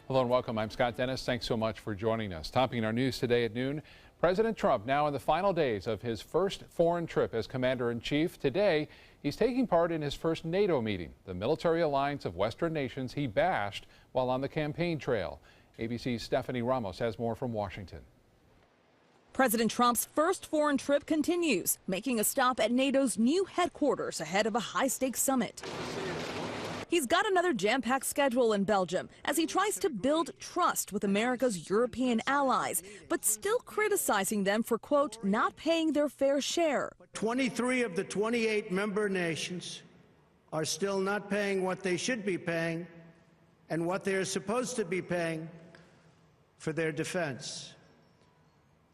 Hello and welcome. I'm Scott Dennis. Thanks so much for joining us. Topping our news today at noon, President Trump now in the final days of his first foreign trip as commander-in-chief. Today, he's taking part in his first NATO meeting, the military alliance of Western nations he bashed while on the campaign trail. ABC's Stephanie Ramos has more from Washington. President Trump's first foreign trip continues, making a stop at NATO's new headquarters ahead of a high-stakes summit. He's got another jam-packed schedule in Belgium as he tries to build trust with America's European allies, but still criticizing them for, quote, not paying their fair share. 23 of the 28 member nations are still not paying what they should be paying and what they are supposed to be paying for their defense.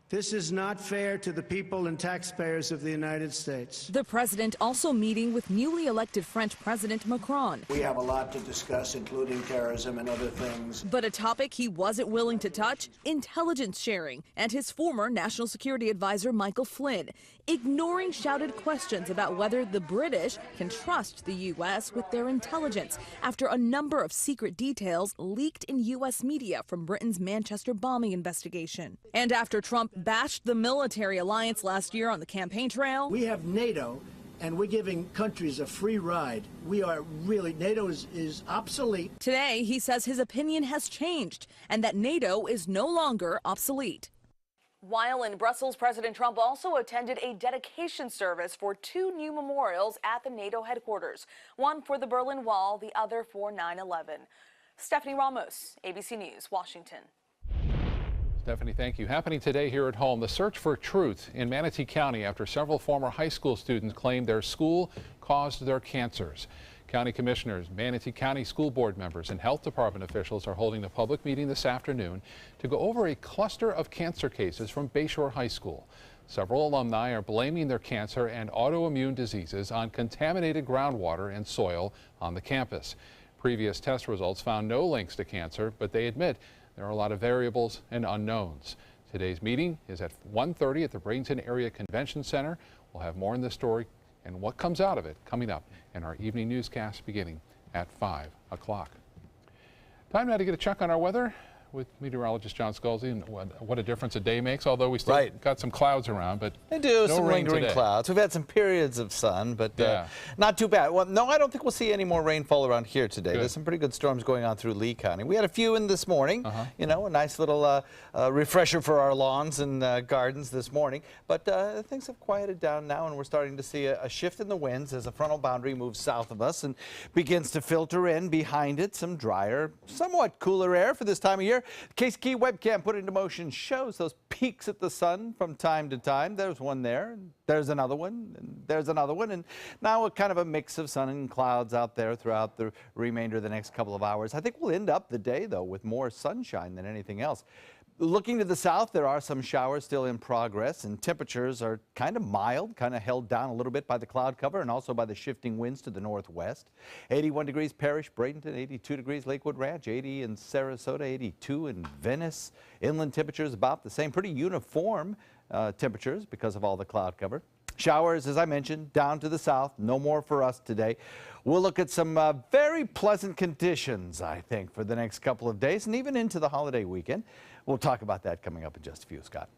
This is not fair to the people and taxpayers of the United States. The president also meeting with newly elected French President Macron. We have a lot to discuss, including terrorism and other things. But a topic he wasn't willing to touch, intelligence sharing, and his former national security advisor Michael Flynn, ignoring shouted questions about whether the British can trust the U.S. with their intelligence after a number of secret details leaked in U.S. media from Britain's Manchester bombing investigation. And after Trump bashed the military alliance last year on the campaign trail. We have NATO, and we're giving countries a free ride. We are really, NATO is obsolete. Today, he says his opinion has changed and that NATO is no longer obsolete. While in Brussels, President Trump also attended a dedication service for two new memorials at the NATO headquarters, one for the Berlin Wall, the other for 9/11. Stephanie Ramos, ABC News, Washington. Stephanie, thank you. Happening today here at home, the search for truth in Manatee County after several former high school students claimed their school caused their cancers. County commissioners, Manatee County school board members, and health department officials are holding a public meeting this afternoon to go over a cluster of cancer cases from Bayshore High School. Several alumni are blaming their cancer and autoimmune diseases on contaminated groundwater and soil on the campus. Previous test results found no links to cancer, but they admit there are a lot of variables and unknowns. Today's meeting is at 1:30 at the Bradenton Area Convention Center. We'll have more on this story and what comes out of it coming up in our evening newscast beginning at 5 o'clock. Time now to get a check on our weather with meteorologist John Scalzi, and what a difference a day makes, although we still got some clouds around, but they do, no some rain lingering today. clouds. We've had some periods of sun, but not too bad. Well, no, I don't think we'll see any more rainfall around here today. There's some pretty good storms going on through Lee County. We had a few in this morning, you know, a nice little refresher for our lawns and gardens this morning, but things have quieted down now, and we're starting to see a shift in the winds as a frontal boundary moves south of us and begins to filter in behind it some drier, somewhat cooler air for this time of year. Case Key webcam put into motion shows those peaks at the sun from time to time. There's one there, and there's another one, and there's another one, and now a kind of a mix of sun and clouds out there throughout the remainder of the next couple of hours. I think we'll end up the day, though, with more sunshine than anything else. Looking to the south, there are some showers still in progress, and temperatures are kind of mild, kind of held down a little bit by the cloud cover and also by the shifting winds to the northwest. 81 degrees Parrish, Bradenton, 82 degrees Lakewood Ranch, 80 in Sarasota, 82 in Venice. Inland temperatures about the same, pretty uniform temperatures because of all the cloud cover. Showers, as I mentioned, down to the south, no more for us today. We'll look at some very pleasant conditions, I think, for the next couple of days and even into the holiday weekend. We'll talk about that coming up in just a few, Scott.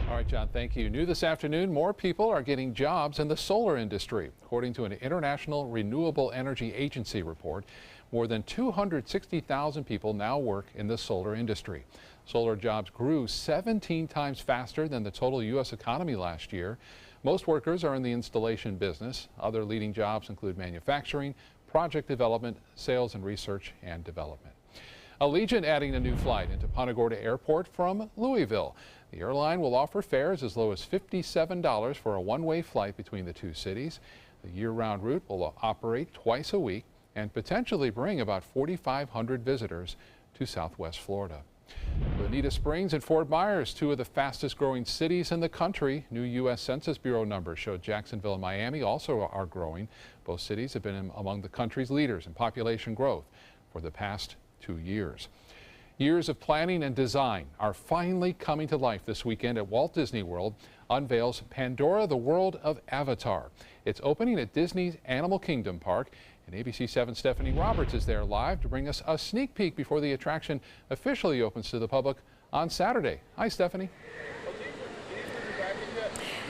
All right, John, thank you. New this afternoon, more people are getting jobs in the solar industry. According to an International Renewable Energy Agency report, more than 260,000 people now work in the solar industry. Solar jobs grew 17 times faster than the total U.S. economy last year. Most workers are in the installation business. Other leading jobs include manufacturing, project development, sales and research and development. Allegiant adding a new flight into Punta Gorda Airport from Louisville. The airline will offer fares as low as $57 for a one-way flight between the two cities. The year-round route will operate twice a week and potentially bring about 4,500 visitors to Southwest Florida. Bonita Springs and Fort Myers, two of the fastest growing cities in the country. New U.S. Census Bureau numbers show Jacksonville and Miami also are growing. Both cities have been among the country's leaders in population growth for the past 2 years. Years of planning and design are finally coming to life this weekend at Walt Disney World. Unveils Pandora, the World of Avatar. It's opening at Disney's Animal Kingdom Park. And ABC 7's Stephanie Roberts is there live to bring us a sneak peek before the attraction officially opens to the public on Saturday. Hi, Stephanie.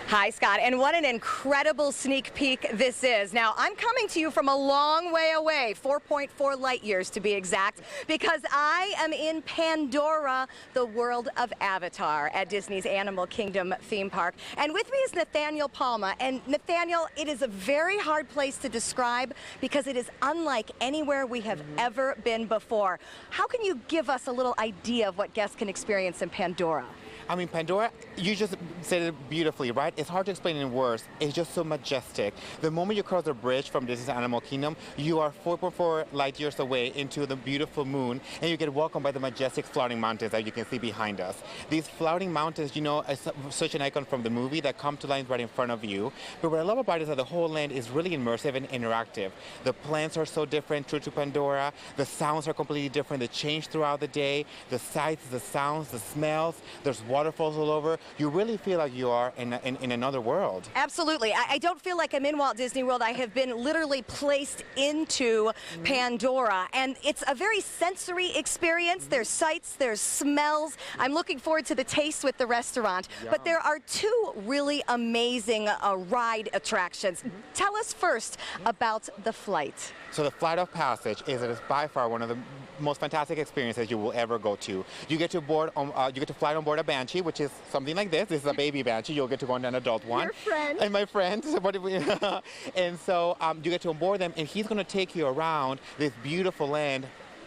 Hi, Scott, and what an incredible sneak peek this is. Now, I'm coming to you from a long way away, 4.4 light years to be exact, because I am in Pandora, the world of Avatar, at Disney's Animal Kingdom theme park. And with me is Nathaniel Palma. And Nathaniel, it is a very hard place to describe because it is unlike anywhere we have ever been before. How can you give us a little idea of what guests can experience in Pandora? I mean, Pandora, you just said it beautifully, right? It's hard to explain in words. It's just so majestic. The moment you cross the bridge from Disney's Animal Kingdom, you are 4.4 light years away into the beautiful moon, and you get welcomed by the majestic floating mountains that you can see behind us. These floating mountains, you know, is such an icon from the movie that come to life right in front of you. But what I love about it is that the whole land is really immersive and interactive. The plants are so different, true to Pandora. The sounds are completely different. They change throughout the day. The sights, the sounds, the smells. There's waterfalls all over. You really feel like you are in another world. Absolutely. I don't feel like I'm in Walt Disney World. I have been literally placed into Pandora, and it's a very sensory experience. There's sights, there's smells. I'm looking forward to the taste with the restaurant. Yum. But there are two really amazing ride attractions. Tell us first about the flight. So the Flight of Passage is by far one of the most fantastic experiences you will ever go to. You get to fly on board a Banshee, which is something like this. This is a baby Banshee. You'll get to go on an adult one. Your friend. And my friend. And so you get to onboard them, and he's going to take you around this beautiful land,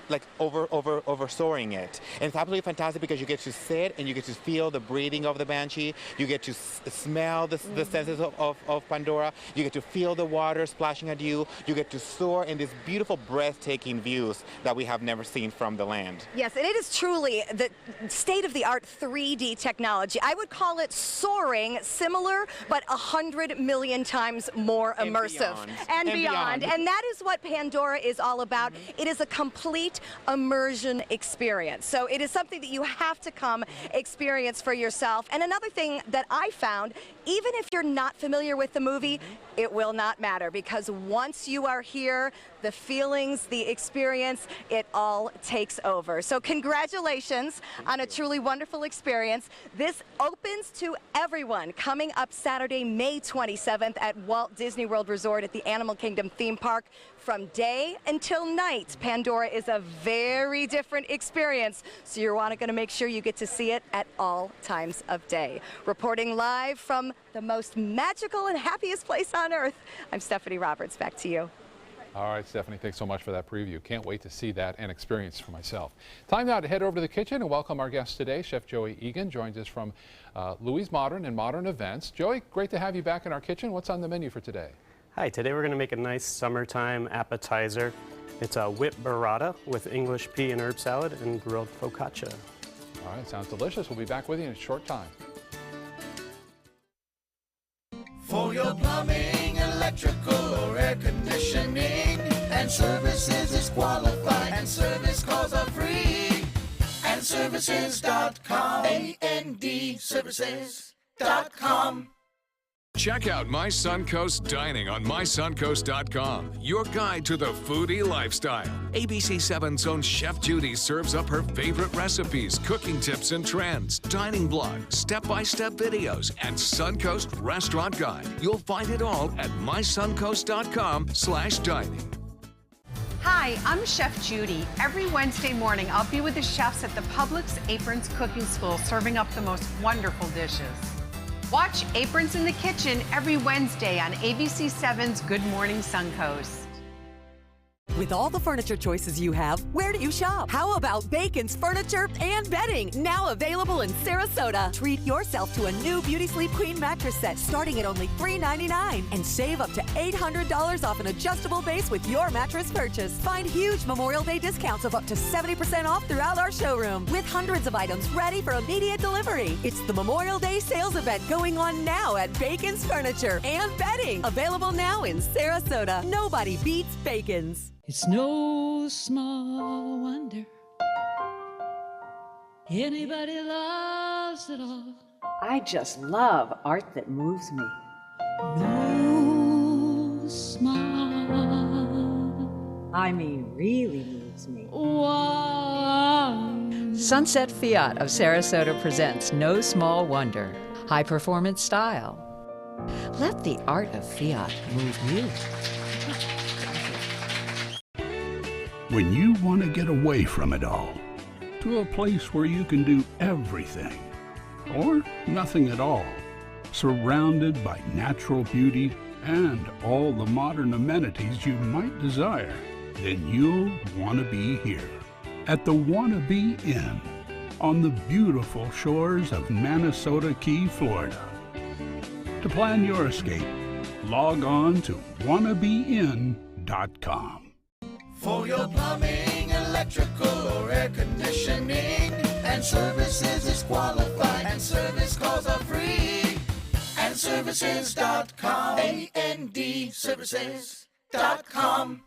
like over soaring it. And it's absolutely fantastic because you get to sit and you get to feel the breathing of the Banshee. You get to smell the senses of Pandora. You get to feel the water splashing at you. You get to soar in these beautiful, breathtaking views that we have never seen from the land. Yes, and it is truly the state-of-the-art 3D technology. I would call it soaring, similar, but 100 million times more immersive. And beyond. And that is what Pandora is all about. It is a complete immersion experience. So it is something that you have to come experience for yourself. And another thing that I found, even if you're not familiar with the movie, it will not matter, because once you are here, the feelings, the experience, it all takes over. So congratulations on a truly wonderful experience. This opens to everyone coming up Saturday, May 27th at Walt Disney World Resort at the Animal Kingdom theme park. From day until night, Pandora is a very different experience, so you're going to make sure you get to see it at all times of day. Reporting live from the most magical and happiest place on earth, I'm Stephanie Roberts. Back to you. All right, Stephanie, thanks so much for that preview. Can't wait to see that and experience for myself. Time now to head over to the kitchen and welcome our guest today. Chef Joey Egan joins us from Louis Modern and Modern Events. Joey, great to have you back in our kitchen. What's on the menu for today? Hi, today we're going to make a nice summertime appetizer. It's a whipped burrata with English pea and herb salad and grilled focaccia. All right, sounds delicious. We'll be back with you in a short time. For your plumbing, electrical, or air conditioning, and services is qualified, and service calls are free. AndServices.com, AndServices.com. Check out My Suncoast Dining on MySuncoast.com, your guide to the foodie lifestyle. ABC 7's own Chef Judy serves up her favorite recipes, cooking tips and trends, dining blogs, step-by-step videos, and Suncoast Restaurant Guide. You'll find it all at MySuncoast.com/dining. Hi, I'm Chef Judy. Every Wednesday morning, I'll be with the chefs at the Publix Aprons Cooking School serving up the most wonderful dishes. Watch Aprons in the Kitchen every Wednesday on ABC 7's Good Morning Suncoast. With all the furniture choices you have, where do you shop? How about Bacon's Furniture and Bedding, now available in Sarasota? Treat yourself to a new Beauty Sleep Queen mattress set starting at only $399 and save up to $800 off an adjustable base with your mattress purchase. Find huge Memorial Day discounts of up to 70% off throughout our showroom with hundreds of items ready for immediate delivery. It's the Memorial Day sales event going on now at Bacon's Furniture and Bedding, available now in Sarasota. Nobody beats Bacon's. It's no small wonder anybody loves it all. I just love art that moves me. No small I mean, really moves me. Sunset Fiat of Sarasota presents No Small Wonder. High performance style. Let the art of Fiat move you. When you want to get away from it all, to a place where you can do everything, or nothing at all, surrounded by natural beauty and all the modern amenities you might desire, then you'll want to be here at the Wanna-Be Inn on the beautiful shores of Manasota Key, Florida. To plan your escape, log on to wannabeinn.com. For your plumbing, electrical, or air conditioning, and services is qualified, and service calls are free. And services.com. A-N-D services.com.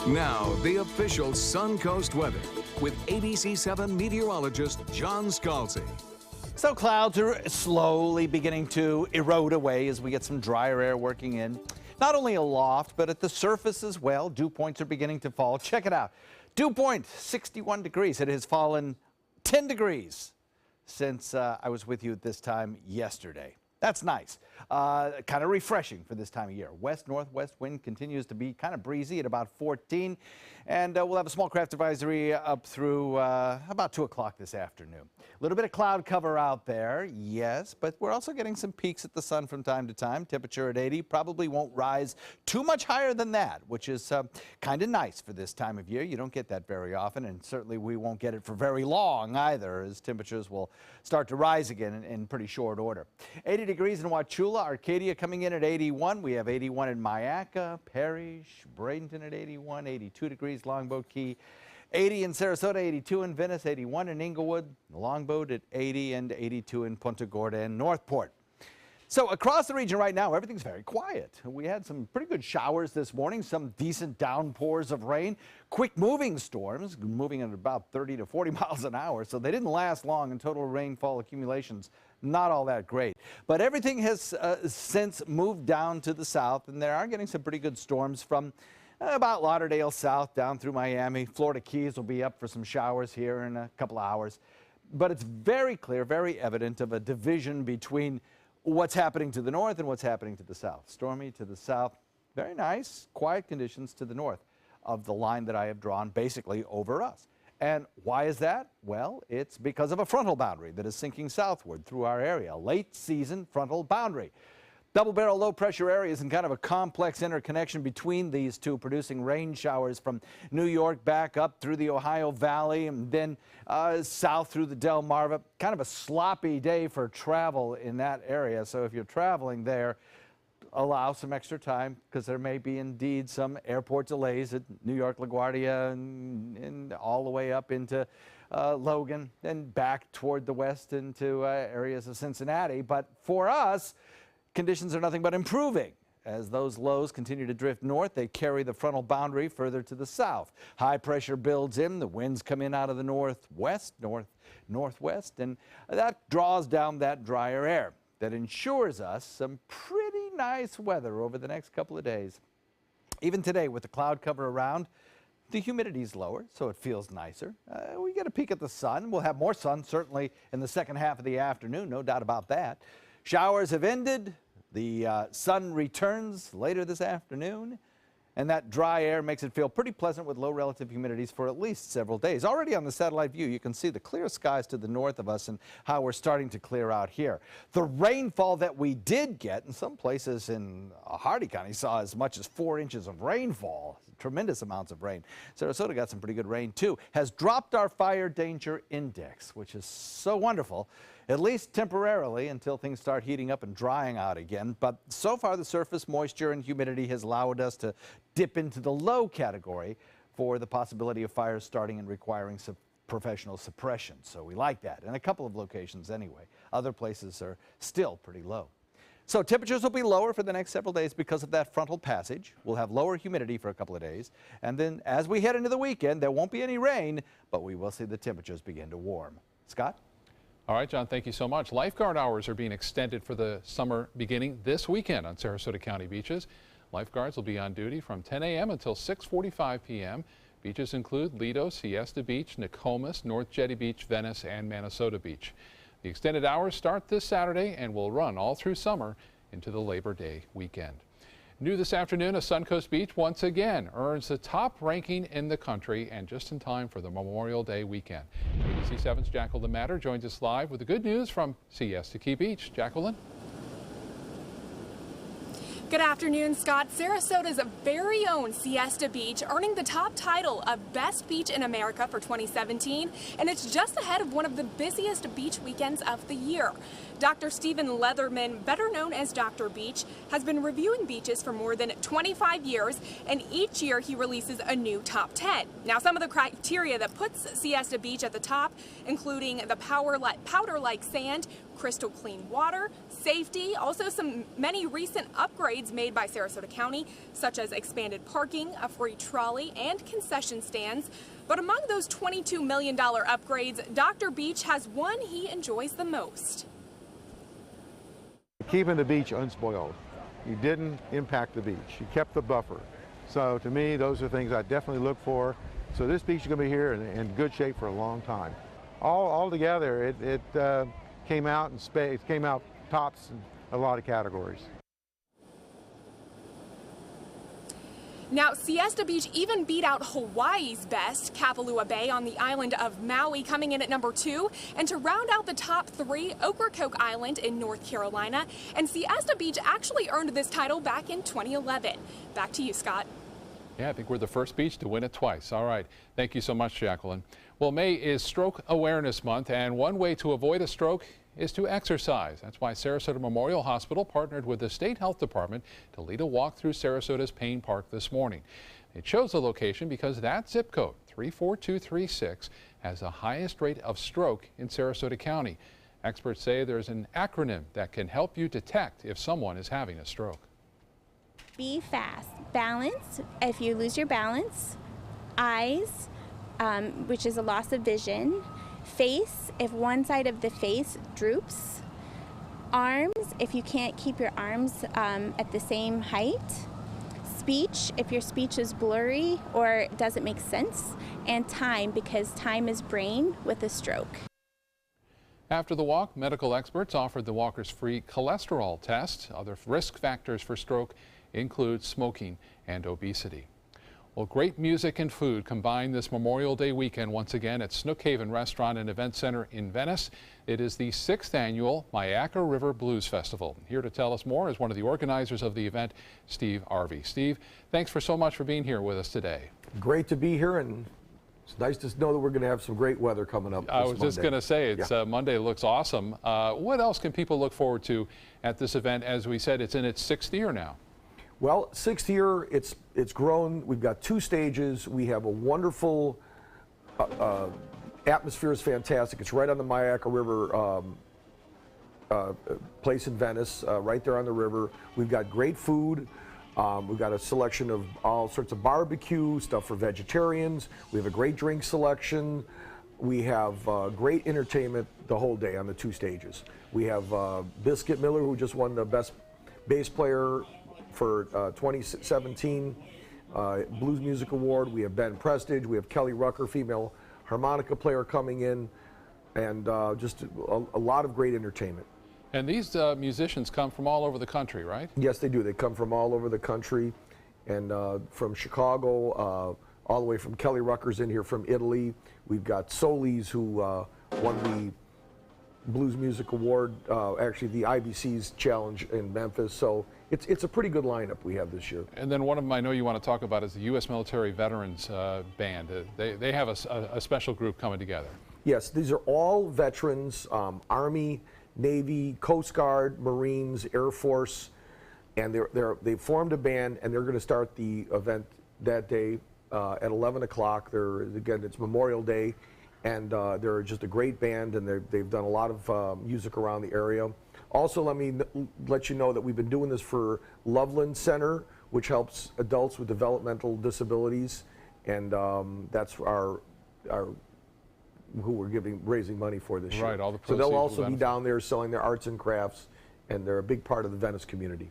Now, the official Suncoast weather with ABC7 meteorologist John Scalzi. So clouds are slowly beginning to erode away as we get some drier air working in. Not only aloft, but at the surface as well. Dew points are beginning to fall. Check it out. Dew point, 61 degrees. It has fallen 10 degrees since I was with you at this time yesterday. That's nice. Kind of refreshing for this time of year. West-northwest wind continues to be kind of breezy at about 14. And we'll have a small craft advisory up through about 2 o'clock this afternoon. A little bit of cloud cover out there, yes, but we're also getting some peeks at the sun from time to time. Temperature at 80 probably won't rise too much higher than that, which is kind of nice for this time of year. You don't get that very often, and certainly we won't get it for very long either, as temperatures will start to rise again in pretty short order. 80 degrees in Wauchula, Arcadia coming in at 81. We have 81 in Myakka, Parrish, Bradenton at 81, 82 degrees, Longboat Key. 80 in Sarasota, 82 in Venice, 81 in Inglewood, Longboat at 80 and 82 in Punta Gorda and Northport. So across the region right now, everything's very quiet. We had some pretty good showers this morning, some decent downpours of rain, quick moving storms, moving at about 30 to 40 miles an hour, so they didn't last long, and total rainfall accumulations not all that great. But everything has since moved down to the south, and they are getting some pretty good storms from about Lauderdale south down through Miami. Florida Keys will be up for some showers here in a couple of hours. But it's very clear, very evident of a division between what's happening to the north and what's happening to the south. Stormy to the south, very nice, quiet conditions to the north of the line that I have drawn basically over us. And why is that? Well, it's because of a frontal boundary that is sinking southward through our area, a late season frontal boundary. Double barrel low pressure areas and kind of a complex interconnection between these two, producing rain showers from New York back up through the Ohio Valley and then south through the Delmarva. Kind of a sloppy day for travel in that area. So if you're traveling there, allow some extra time, because there may be indeed some airport delays at New York LaGuardia and all the way up into Logan and back toward the west into areas of Cincinnati. But for us, conditions are nothing but improving. As those lows continue to drift north, they carry the frontal boundary further to the south. High pressure builds in, the winds come in out of the northwest, northwest, and that draws down that drier air. That ensures us some pretty nice weather over the next couple of days. Even today, with the cloud cover around, the humidity is lower, so it feels nicer. We get a peek at the sun. We'll have more sun, certainly, in the second half of the afternoon, no doubt about that. Showers have ended. The sun returns later this afternoon, and that dry air makes it feel pretty pleasant with low relative humidities for at least several days. Already on the satellite view, you can see the clear skies to the north of us and how we're starting to clear out here. The rainfall that we did get, in some places in Hardy County, saw as much as 4 inches of rainfall. Tremendous amounts of rain. Sarasota got some pretty good rain too. Has dropped our fire danger index, which is so wonderful, at least temporarily until things start heating up and drying out again. But so far the surface moisture and humidity has allowed us to dip into the low category for the possibility of fires starting and requiring some professional suppression. So we like that in a couple of locations anyway. Other places are still pretty low. So temperatures will be lower for the next several days because of that frontal passage. We'll have lower humidity for a couple of days. And then as we head into the weekend, there won't be any rain, but we will see the temperatures begin to warm. Scott? All right, John, thank you so much. Lifeguard hours are being extended for the summer beginning this weekend on Sarasota County beaches. Lifeguards will be on duty from 10 a.m. until 6:45 p.m. Beaches include Lido, Siesta Beach, Nokomis, North Jetty Beach, Venice, and Manasota Beach. The extended hours start this Saturday and will run all through summer into the Labor Day weekend. New this afternoon, a Suncoast beach once again earns the top ranking in the country, and just in time for the Memorial Day weekend. ABC 7's Jacqueline Matter joins us live with the good news from Siesta Key Beach. Jacqueline? Good afternoon, Scott. Sarasota's very own Siesta Beach earning the top title of Best Beach in America for 2017, and it's just ahead of one of the busiest beach weekends of the year. Dr. Stephen Leatherman, better known as Dr. Beach, has been reviewing beaches for more than 25 years, and each year he releases a new top 10. Now, some of the criteria that puts Siesta Beach at the top, including the powder-like sand, crystal clean water, safety, also many recent upgrades made by Sarasota County, such as expanded parking, a free trolley, and concession stands. But among those $22 million upgrades, Dr. Beach has one he enjoys the most. Keeping the beach unspoiled. You didn't impact the beach. You kept the buffer. So to me, those are things I definitely look for. So this beach is going to be here in good shape for a long time. All together, it came out in space, came out tops in a lot of categories. Now, Siesta Beach even beat out Hawaii's best, Kapalua Bay on the island of Maui, coming in at number 2. And to round out the top 3, Ocracoke Island in North Carolina. And Siesta Beach actually earned this title back in 2011. Back to you, Scott. Yeah, I think we're the first beach to win it twice. All right. Thank you so much, Jacqueline. Well, May is Stroke Awareness Month, and one way to avoid a stroke is to exercise. That's why Sarasota Memorial Hospital partnered with the State Health Department to lead a walk through Sarasota's Payne Park this morning. They chose the location because that zip code, 34236, has the highest rate of stroke in Sarasota County. Experts say there's an acronym that can help you detect if someone is having a stroke. Be fast. Balance, if you lose your balance. Eyes, which is a loss of vision. Face, if one side of the face droops. Arms, if you can't keep your arms at the same height. Speech, if your speech is blurry or doesn't make sense. And time, because time is brain with a stroke. After the walk, medical experts offered the walkers free cholesterol tests. Other risk factors for stroke include smoking and obesity. Well, great music and food combined this Memorial Day weekend once again at Snook Haven Restaurant and Event Center in Venice. It is the 6th annual Myakka River Blues Festival. Here to tell us more is one of the organizers of the event, Steve Arvey. Steve, thanks for so much for being here with us today. Great to be here, and it's nice to know that we're going to have some great weather coming up. I was just going to say, it's Monday looks awesome. What else can people look forward to at this event? As we said, it's in its 6th year now. Well, 6th year, it's grown. We've got 2 stages. We have a wonderful atmosphere is fantastic. It's right on the Myakka River place in Venice, right there on the river. We've got great food. We've got a selection of all sorts of barbecue, stuff for vegetarians. We have a great drink selection. We have great entertainment the whole day on the 2 stages. We have Biscuit Miller, who just won the Best Bass Player for 2017 Blues Music Award. We have Ben Prestige. We have Kelly Rucker, female harmonica player, coming in, and just a lot of great entertainment. And these musicians come from all over the country, right? Yes, they do. They come from all over the country, and from Chicago, all the way from Kelly Rucker's in here from Italy. We've got Solis, who won the Blues Music Award, actually the IBC's Challenge in Memphis. So it's a pretty good lineup we have this year. And then one of them I know you want to talk about is the U.S. Military Veterans Band. They have a special group coming together. Yes, these are all veterans, Army, Navy, Coast Guard, Marines, Air Force, and they formed a band, and they're going to start the event that day at 11 o'clock. Again, it's Memorial Day, and they're just a great band, and they've done a lot of music around the area. Also, let me let you know that we've been doing this for Loveland Center, which helps adults with developmental disabilities, and that's who we're raising money for this year. Right, all the so proceeds they'll also will be down there selling their arts and crafts, and they're a big part of the Venice community.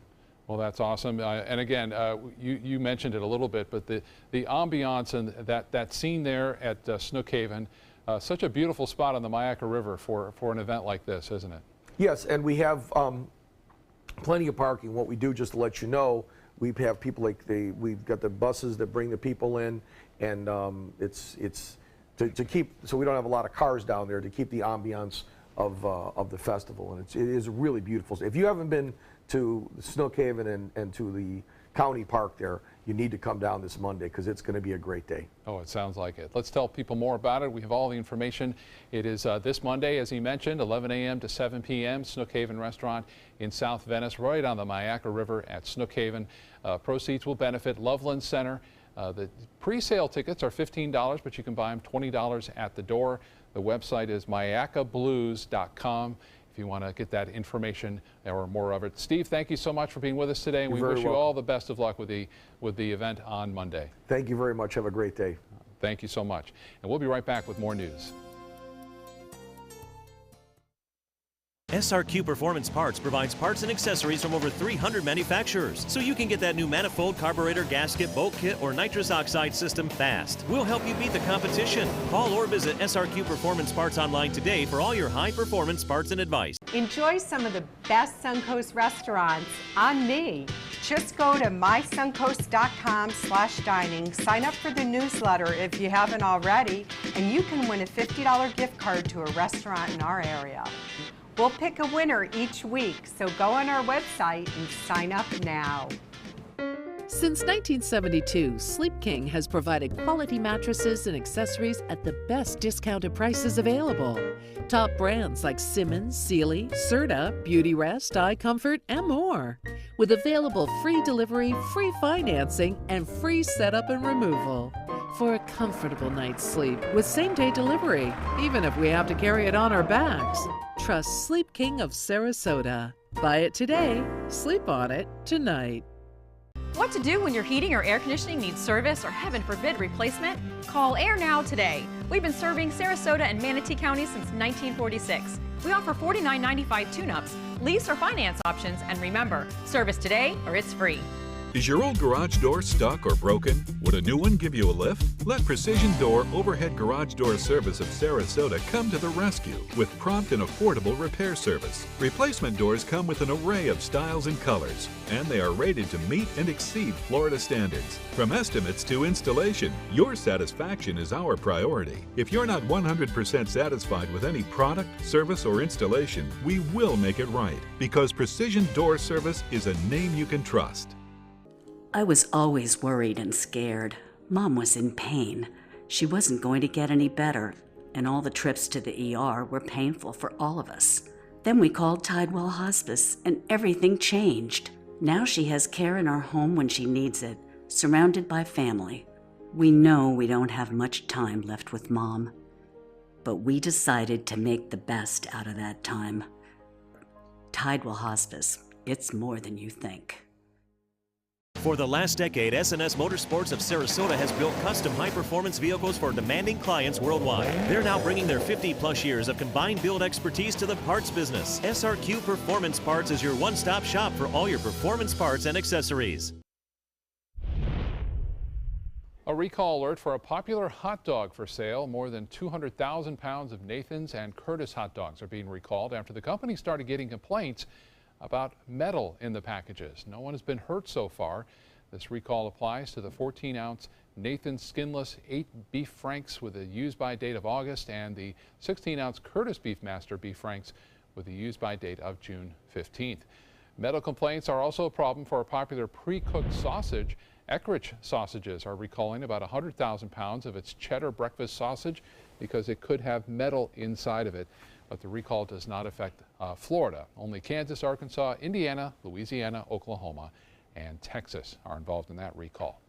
Well, that's awesome. And again, you mentioned it a little bit, but the ambiance and that scene there at Snook Haven, such a beautiful spot on the Myakka River for an event like this, isn't it? Yes, and we have plenty of parking. What we do, just to let you know, we have people we've got the buses that bring the people in, and it's to keep, so we don't have a lot of cars down there, to keep the ambiance of the festival, and it is really beautiful. If you haven't been to Snook Haven and to the county park there, you need to come down this Monday because it's going to be a great day. Oh, it sounds like it. Let's tell people more about it. We have all the information. It is this Monday, as he mentioned, 11 a.m. to 7 p.m. Snook Haven Restaurant in South Venice, right on the Myakka River at Snook Haven. Proceeds will benefit Loveland Center. The pre-sale tickets are $15, but you can buy them $20 at the door. The website is myakkablues.com. If you want to get that information or more of it. Steve, thank you so much for being with us today, and we wish you all the best of luck with the event on Monday. Thank you very much. Have a great day. Thank you so much. And we'll be right back with more news. SRQ Performance Parts provides parts and accessories from over 300 manufacturers, so you can get that new manifold, carburetor, gasket, bolt kit, or nitrous oxide system fast. We'll help you beat the competition. Call or visit SRQ Performance Parts online today for all your high-performance parts and advice. Enjoy some of the best Suncoast restaurants on me. Just go to mysuncoast.com/dining, sign up for the newsletter if you haven't already, and you can win a $50 gift card to a restaurant in our area. We'll pick a winner each week, so go on our website and sign up now. Since 1972, Sleep King has provided quality mattresses and accessories at the best discounted prices available. Top brands like Simmons, Sealy, Serta, Beautyrest, iComfort, and more. With available free delivery, free financing, and free setup and removal. For a comfortable night's sleep with same-day delivery, even if we have to carry it on our backs. Trust Sleep King of Sarasota. Buy it today, sleep on it tonight. What to do when your heating or air conditioning needs service or, heaven forbid, replacement? Call Air Now today. We've been serving Sarasota and Manatee counties since 1946. We offer $49.95 tune-ups, lease or finance options, and remember, service today or it's free. Is your old garage door stuck or broken? Would a new one give you a lift? Let Precision Door Overhead Garage Door Service of Sarasota come to the rescue with prompt and affordable repair service. Replacement doors come with an array of styles and colors, and they are rated to meet and exceed Florida standards. From estimates to installation, your satisfaction is our priority. If you're not 100% satisfied with any product, service, or installation, we will make it right, because Precision Door Service is a name you can trust. I was always worried and scared. Mom was in pain. She wasn't going to get any better, and all the trips to the ER were painful for all of us. Then we called Tidewell Hospice, and everything changed. Now she has care in our home when she needs it, surrounded by family. We know we don't have much time left with Mom, but we decided to make the best out of that time. Tidewell Hospice, it's more than you think. For the last decade, S&S Motorsports of Sarasota has built custom high-performance vehicles for demanding clients worldwide. They're now bringing their 50-plus years of combined build expertise to the parts business. SRQ Performance Parts is your one-stop shop for all your performance parts and accessories. A recall alert for a popular hot dog for sale. More than 200,000 pounds of Nathan's and Curtis hot dogs are being recalled after the company started getting complaints about metal in the packages. No one has been hurt so far. This recall applies to the 14-ounce Nathan's Skinless 8 Beef Franks with a use-by date of August and the 16-ounce Curtis Beefmaster Beef Franks with a use-by date of June 15th. Metal complaints are also a problem for a popular pre-cooked sausage. Eckrich Sausages are recalling about 100,000 pounds of its cheddar breakfast sausage because it could have metal inside of it. But the recall does not affect Florida. Only Kansas, Arkansas, Indiana, Louisiana, Oklahoma, and Texas are involved in that recall.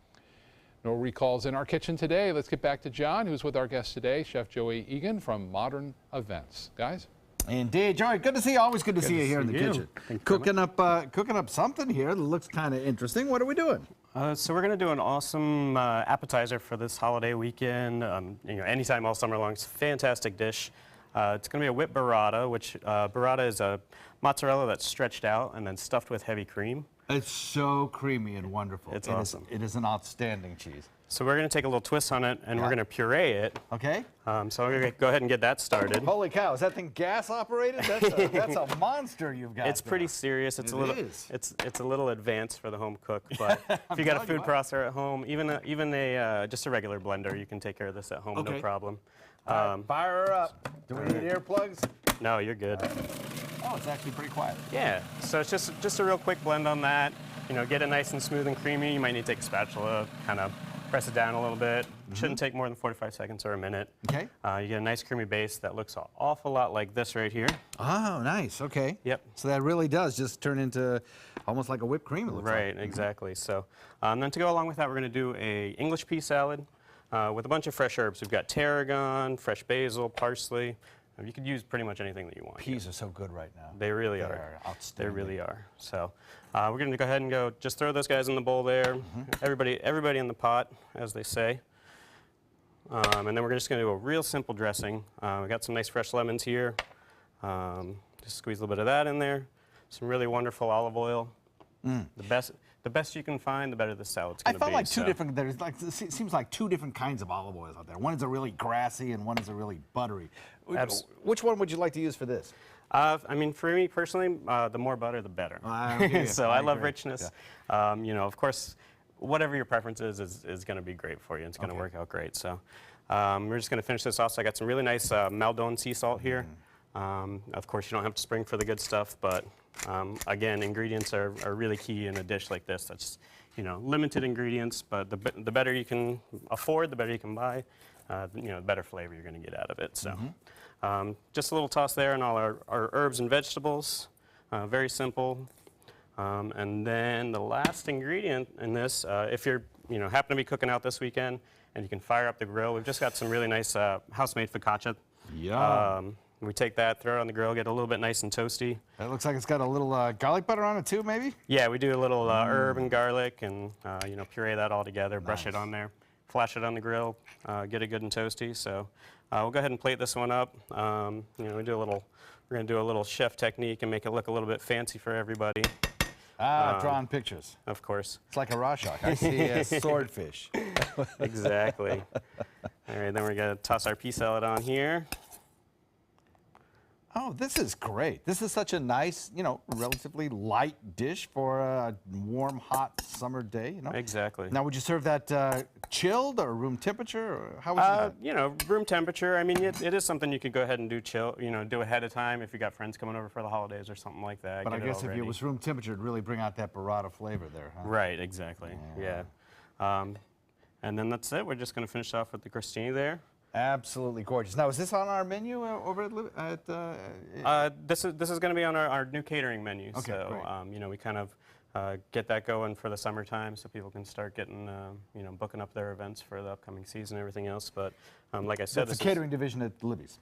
No recalls in our kitchen today. Let's get back to John, who's with our guest today, Chef Joey Egan from Modern Events. Guys? Indeed, Joey. Good to see you. Always good to see you here in the kitchen. Cooking up something here that looks kind of interesting. What are we doing? So we're going to do an awesome appetizer for this holiday weekend. Anytime all summer long. It's a fantastic dish. It's going to be a whipped burrata, which burrata is a mozzarella that's stretched out and then stuffed with heavy cream. It's so creamy and wonderful. It's awesome. It is an outstanding cheese. So we're going to take a little twist on it, and we're going to puree it. Okay. So I'm going to go ahead and get that started. Holy cow! Is that thing gas operated? That's a monster you've got. It's pretty serious. It's a little. Is. It's a little advanced for the home cook, but if you got a food processor at home, even just a regular blender, you can take care of this at home, no problem. Fire her up. Do we need earplugs? No, you're good. Oh, it's actually pretty quiet. Yeah. So it's just a real quick blend on that. You know, get it nice and smooth and creamy. You might need to take a spatula, kind of press it down a little bit. Shouldn't take more than 45 seconds or a minute. Okay. You get a nice creamy base that looks an awful lot like this right here. Oh, nice. Okay. Yep. So that really does just turn into almost like a whipped cream. It looks right. like. Exactly. So then to go along with that, we're going to do a English pea salad with a bunch of fresh herbs. We've got tarragon, fresh basil, parsley. You could use pretty much anything that you want. Peas are so good right now. They really are. They really are. So we're going to go ahead and just throw those guys in the bowl there. Everybody in the pot, as they say. And then we're just going to do a real simple dressing. We got some nice fresh lemons here. Just squeeze a little bit of that in there. Some really wonderful olive oil. The best you can find, the better the salad's going to be. I felt like two different. There's like it seems like two different kinds of olive oils out there. One is a really grassy, and one is a really buttery. Which one would you like to use for this? I mean, for me personally, the more butter, the better. So I love richness. Yeah. You know, of course, whatever your preference is going to be great for you. It's going to work out great. So we're just going to finish this off. So I got some really nice Maldon sea salt here. Of course, you don't have to spring for the good stuff, but again, ingredients are really key in a dish like this. That's, you know, limited ingredients, but the better you can afford, the better you can buy, you know, the better flavor you're going to get out of it. So just a little toss there on all our herbs and vegetables. Very simple. And then the last ingredient in this, if you're, you know, happen to be cooking out this weekend and you can fire up the grill, we've just got some really nice house-made focaccia. Yeah. We take that, throw it on the grill, get a little bit nice and toasty. That looks like it's got a little garlic butter on it too, maybe? Yeah, we do a little herb and garlic and, you know, puree that all together, brush it on there, flash it on the grill, get it good and toasty. So we'll go ahead and plate this one up. You know, we're going to do a little chef technique and make it look a little bit fancy for everybody. Drawn pictures. Of course. It's like a Rorschach. I see a swordfish. Exactly. All right, then we're going to toss our pea salad on here. Oh, this is great. This is such a nice, you know, relatively light dish for a warm, hot summer day, you know? Exactly. Now, would you serve that chilled or room temperature? Or how would you do that? You know, room temperature. I mean, it is something you could go ahead and do ahead of time if you got friends coming over for the holidays or something like that. But I guess if it was room temperature, it'd really bring out that burrata flavor there, huh? Right, exactly. Yeah. And then that's it. We're just going to finish off with the crostini there. Absolutely gorgeous. Now, is this on our menu over at this is going to be on our new catering menu. Okay, so you know, we kind of get that going for the summertime, so people can start getting you know, booking up their events for the upcoming season and everything else. But like I said, that's the catering division at Libby's.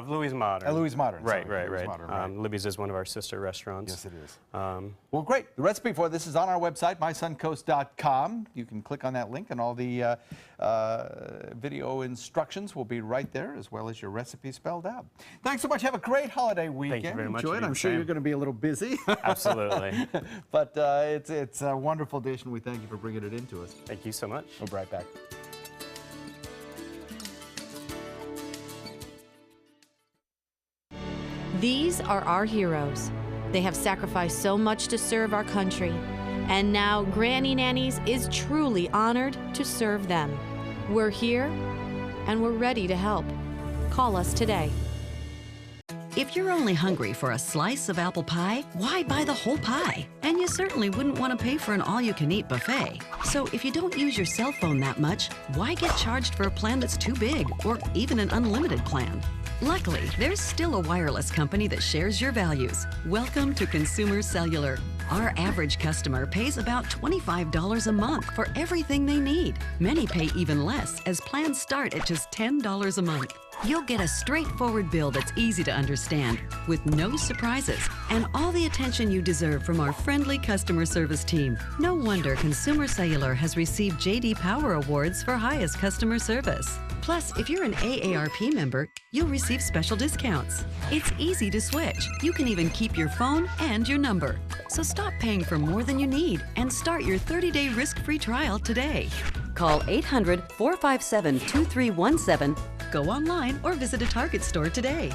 Louis Modern. Louis Modern. Right, sorry. right. Modern, right. Libby's is one of our sister restaurants. Yes, it is. Well, great. The recipe for this is on our website, mysuncoast.com. You can click on that link, and all the video instructions will be right there, as well as your recipe spelled out. Thanks so much. Have a great holiday weekend. Thank you very much. Enjoy it. I'm sure you're going to be a little busy. Absolutely. But it's a wonderful dish, and we thank you for bringing it into us. Thank you so much. We'll be right back. These are our heroes. They have sacrificed so much to serve our country. And now Granny Nannies is truly honored to serve them. We're here and we're ready to help. Call us today. If you're only hungry for a slice of apple pie, why buy the whole pie? And you certainly wouldn't want to pay for an all-you-can-eat buffet. So if you don't use your cell phone that much, why get charged for a plan that's too big or even an unlimited plan? Luckily, there's still a wireless company that shares your values. Welcome to Consumer Cellular. Our average customer pays about $25 a month for everything they need. Many pay even less, as plans start at just $10 a month. You'll get a straightforward bill that's easy to understand, with no surprises, and all the attention you deserve from our friendly customer service team. No wonder Consumer Cellular has received J.D. Power Awards for highest customer service. Plus, if you're an AARP member, you'll receive special discounts. It's easy to switch. You can even keep your phone and your number. So stop paying for more than you need and start your 30-day risk-free trial today. Call 800-457-2317, go online, or visit a Target store today.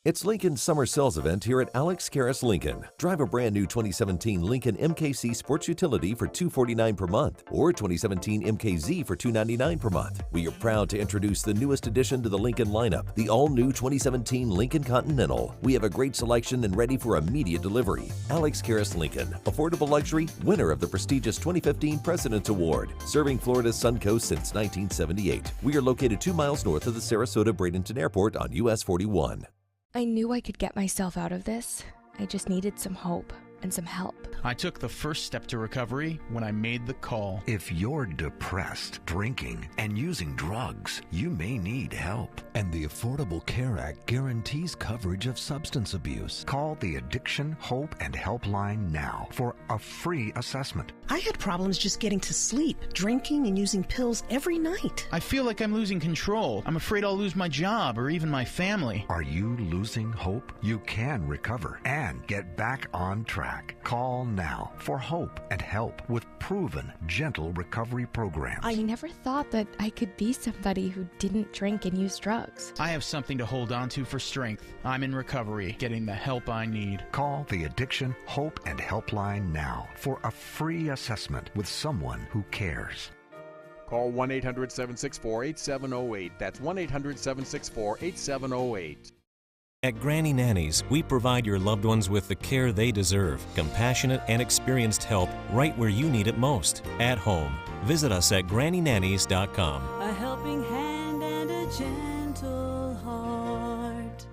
It's Lincoln's summer sales event here at Alex Karras Lincoln. Drive a brand new 2017 Lincoln MKC Sports Utility for $249 per month or 2017 MKZ for $299 per month. We are proud to introduce the newest addition to the Lincoln lineup, the all-new 2017 Lincoln Continental. We have a great selection and ready for immediate delivery. Alex Karras Lincoln, affordable luxury, winner of the prestigious 2015 President's Award, serving Florida's Suncoast since 1978. We are located 2 miles north of the Sarasota-Bradenton Airport on US 41. I knew I could get myself out of this. I just needed some hope and some help. I took the first step to recovery when I made the call. If you're depressed, drinking, and using drugs, you may need help. And the Affordable Care Act guarantees coverage of substance abuse. Call the Addiction, Hope, and Helpline now for a free assessment. I had problems just getting to sleep, drinking and using pills every night. I feel like I'm losing control. I'm afraid I'll lose my job or even my family. Are you losing hope? You can recover and get back on track. Call now for hope and help with proven, gentle recovery programs. I never thought that I could be somebody who didn't drink and use drugs. I have something to hold on to for strength. I'm in recovery, getting the help I need. Call the Addiction, Hope, and Helpline now for a free assessment with someone who cares. Call 1-800-764-8708. That's 1-800-764-8708. At Granny Nannies, we provide your loved ones with the care they deserve, compassionate and experienced help right where you need it most, at home. Visit us at GrannyNannies.com. A helping hand and a gentle heart.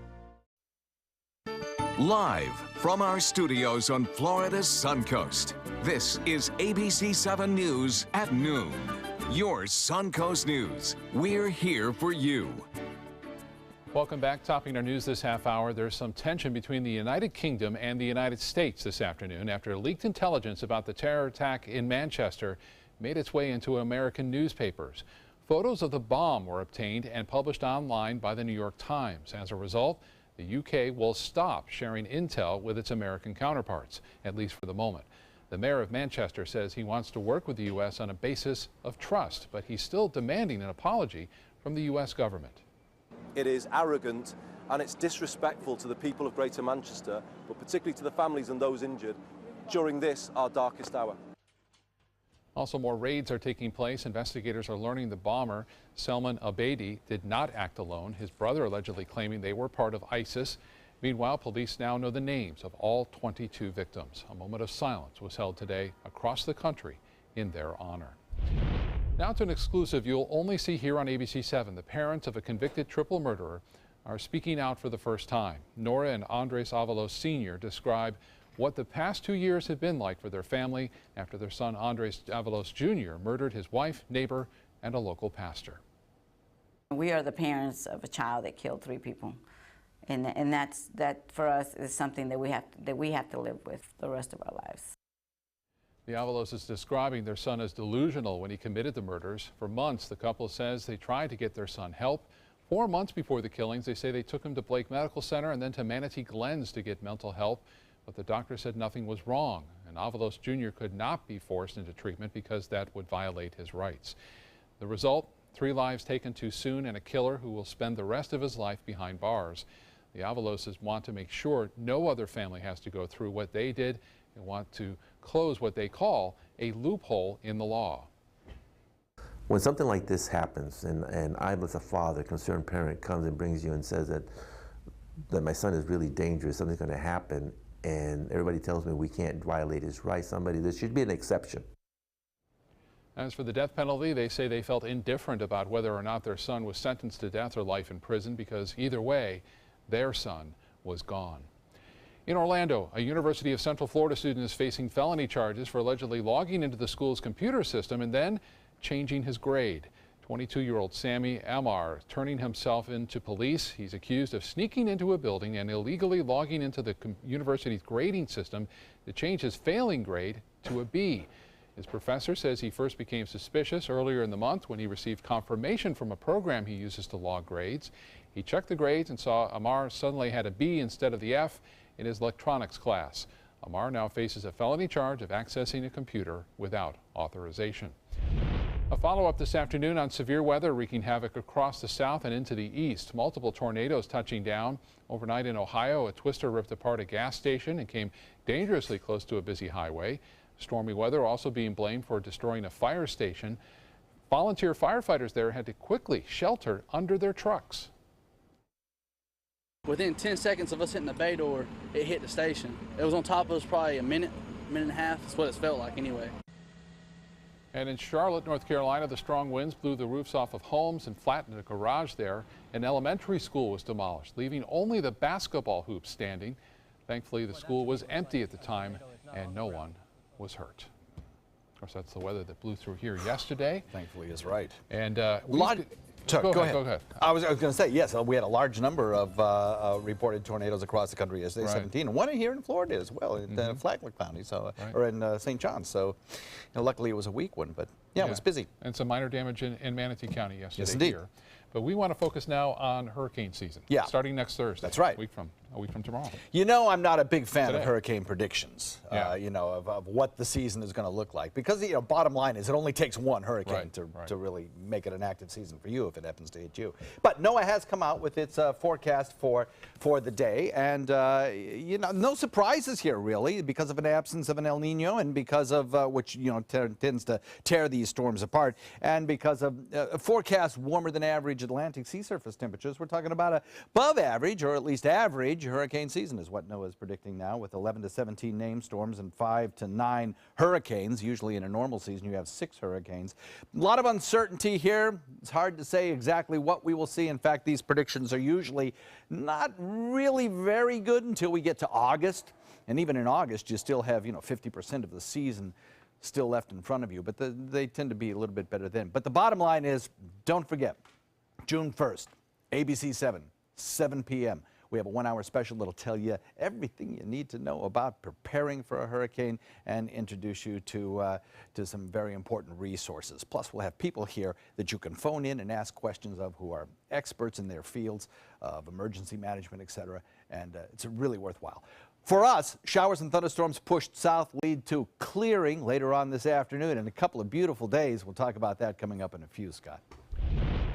Live from our studios on Florida's Suncoast, this is ABC 7 News at noon. Your Suncoast News. We're here for you. Welcome back. Topping our news this half hour, there's some tension between the United Kingdom and the United States this afternoon after leaked intelligence about the terror attack in Manchester made its way into American newspapers. Photos of the bomb were obtained and published online by the New York Times. As a result, the UK will stop sharing intel with its American counterparts, at least for the moment. The mayor of Manchester says he wants to work with the U.S. on a basis of trust, but he's still demanding an apology from the U.S. government. It is arrogant and it's disrespectful to the people of Greater Manchester, but particularly to the families and those injured during this, our darkest hour. Also, more raids are taking place. Investigators are learning the bomber, Salman Abedi, did not act alone. His brother allegedly claiming they were part of ISIS. Meanwhile, police now know the names of all 22 victims. A moment of silence was held today across the country in their honor. Now to an exclusive you'll only see here on ABC 7. The parents of a convicted triple murderer are speaking out for the first time. Nora and Andres Avalos Sr. describe what the past 2 years have been like for their family after their son Andres Avalos Jr. murdered his wife, neighbor, and a local pastor. We are the parents of a child that killed 3 people. And that for us is something that we have to live with the rest of our lives. The Avalos is describing their son as delusional when he committed the murders. For months, the couple says they tried to get their son help. 4 months before the killings, they say they took him to Blake Medical Center and then to Manatee Glens to get mental help. But the doctor said nothing was wrong, and Avalos Jr. could not be forced into treatment because that would violate his rights. The result, 3 lives taken too soon and a killer who will spend the rest of his life behind bars. The Avaloses want to make sure no other family has to go through what they did and want to close what they call a loophole in the law. When something like this happens, and I, as a father, concerned parent, comes and brings you and says that my son is really dangerous, something's going to happen, and everybody tells me we can't violate his rights, there should be an exception. As for the death penalty, they say they felt indifferent about whether or not their son was sentenced to death or life in prison because either way, their son was gone. In Orlando, a University of Central Florida student is facing felony charges for allegedly logging into the school's computer system and then changing his grade. 22-year-old Sammy Amar turning himself into police. He's accused of sneaking into a building and illegally logging into the university's grading system to change his failing grade to a B. His professor says he first became suspicious earlier in the month when he received confirmation from a program he uses to log grades. He checked the grades and saw Amar suddenly had a B instead of the F in his electronics class. Amar now faces a felony charge of accessing a computer without authorization. A follow-up this afternoon on severe weather wreaking havoc across the south and into the east. Multiple tornadoes touching down. Overnight in Ohio, a twister ripped apart a gas station and came dangerously close to a busy highway. Stormy weather also being blamed for destroying a fire station. Volunteer firefighters there had to quickly shelter under their trucks. Within 10 seconds of us hitting the bay door, it hit the station. It was on top of us probably a minute and a half. That's what it felt like anyway. And in Charlotte, North Carolina, the strong winds blew the roofs off of homes and flattened a garage there. An elementary school was demolished, leaving only the basketball hoops standing. Thankfully, the school was empty at the time and no one was hurt. Of course, that's the weather that blew through here yesterday. Thankfully is right. And Go ahead. I was going to say, yes, we had a large number of reported tornadoes across the country yesterday, 17. And one here in Florida as well, in Flagler County, or in St. John. So, luckily it was a weak one, but yeah, it was busy. And some minor damage in Manatee County yesterday. Yes, indeed. Here. But we want to focus now on hurricane season. Yeah. Starting next Thursday. That's right. A week from tomorrow. You know, I'm not a big fan of hurricane predictions, Yeah. of what the season is going to look like. Because, bottom line is it only takes one hurricane to really make it an active season for you if it happens to hit you. But NOAA has come out with its forecast for the day. And, no surprises here, really, because of an absence of an El Nino and because of, which, tends to tear these storms apart, and because of forecast warmer than average Atlantic sea surface temperatures. We're talking about above average, or at least average, hurricane season is what NOAA is predicting now, with 11 to 17 named storms and 5 to 9 hurricanes. Usually in a normal season you have 6 hurricanes. A lot of uncertainty here. It's hard to say exactly what we will see. In fact, these predictions are usually not really very good until we get to August. And even in August you still have 50% of the season still left in front of you, but they tend to be a little bit better then. But the bottom line is, don't forget, June 1st, ABC 7 p.m. We have a 1-hour special that'll tell you everything you need to know about preparing for a hurricane and introduce you to some very important resources. Plus, we'll have people here that you can phone in and ask questions of who are experts in their fields of emergency management, etc. And it's really worthwhile. For us, showers and thunderstorms pushed south lead to clearing later on this afternoon and a couple of beautiful days. We'll talk about that coming up in a few, Scott.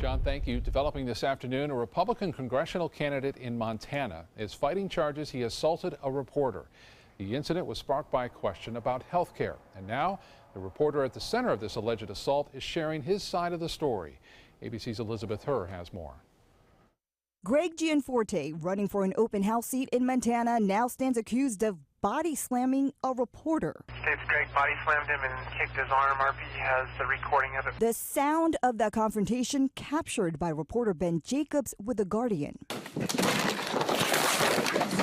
John, thank you. Developing this afternoon, a Republican congressional candidate in Montana is fighting charges he assaulted a reporter. The incident was sparked by a question about health care. And now, the reporter at the center of this alleged assault is sharing his side of the story. ABC's Elizabeth Herr has more. Greg Gianforte, running for an open house seat in Montana, now stands accused of body slamming a reporter. States Greg body slammed him and kicked his arm. RP has the recording of it. The sound of that confrontation captured by reporter Ben Jacobs with The Guardian. I'm